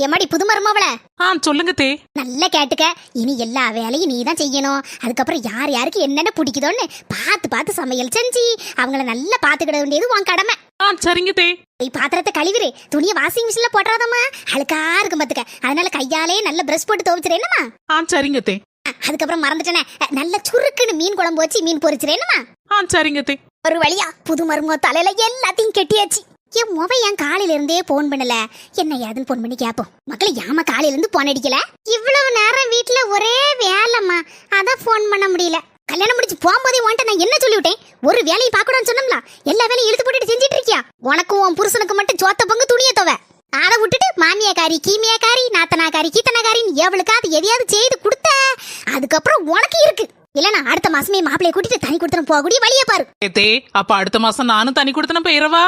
எம்மாடி புது மருமவள சொல்லுங்க தே. நல்லா கேட்டுக்க. இனி எல்லா வேலையும் நீ தான் செய்யணும். அதுக்கப்புறம் யார் யாருக்கு என்னென்ன பிடிக்குதோன்னு பார்த்து பார்த்து சமையல் செஞ்சு அவங்கள நல்லா பாத்துக்கிட வேண்டியது உன் கடமை. சரிங்க தே. பாத்திரத்தை கழுவிரு, துணியை வாஷிங் மிஷின்ல போட்டுறாதம்மா, அழுக்கா இருக்கும் பாத்துக்க. அதனால கையாலே நல்ல பிரஷ் போட்டு துவைச்சிரேனுமா. சரிங்க தே. அதுக்கப்புறம் மறந்துட்டேனே, நல்ல சுருக்குன்னு மீன் குழம்பு வச்சு மீன் பொரிச்சிரேனுமா. சரிங்க தே. ஒரு வழியா புது மருமக தலையில எல்லாத்தையும் கெட்டியாச்சு. என் முவை என் காலையில இருந்தே போன் பண்ணல, என்ன ஏதுன்னு போன் பண்ணி கேப்போம். மக்களை ஏமா காலையில இருந்து போன் அடிக்கல? இவ்வளவு நேரம் வீட்டுல ஒரே வேலைம்மா, அதான் போன் பண்ண முடியல. கல்யாணம் முடிச்சு போகும்போதே உன்ட்ட நான் என்ன சொல்லிவிட்டேன்? ஒரு வேலையை பார்க்கணும்னு சொன்னோம்ல, எல்லா வேலையும் இழுத்து போட்டுட்டு செஞ்சிட்டு இருக்கியா? உனக்கும் உன் புருஷனுக்கு மட்டும் சோத்த பங்கு துணியை துவை. அதை விட்டுட்டு மாமியாக்காரி கீமியாக்காரி நாத்தனாக்காரி கீத்தனாக்காரின்னு எவளுக்காவது எதையாவது செய்து கொடுத்த அதுக்கப்புறம் உனக்கு இருக்கு. இல்லனா அடுத்த மாசமே மாப்பிளைய கூட்டிட்டு தனி கொடுத்தனம் போகக்கூடிய வழியை பாரு. அப்ப அடுத்த மாசம் நானும் தனி கொடுத்தனம் போயிரவா?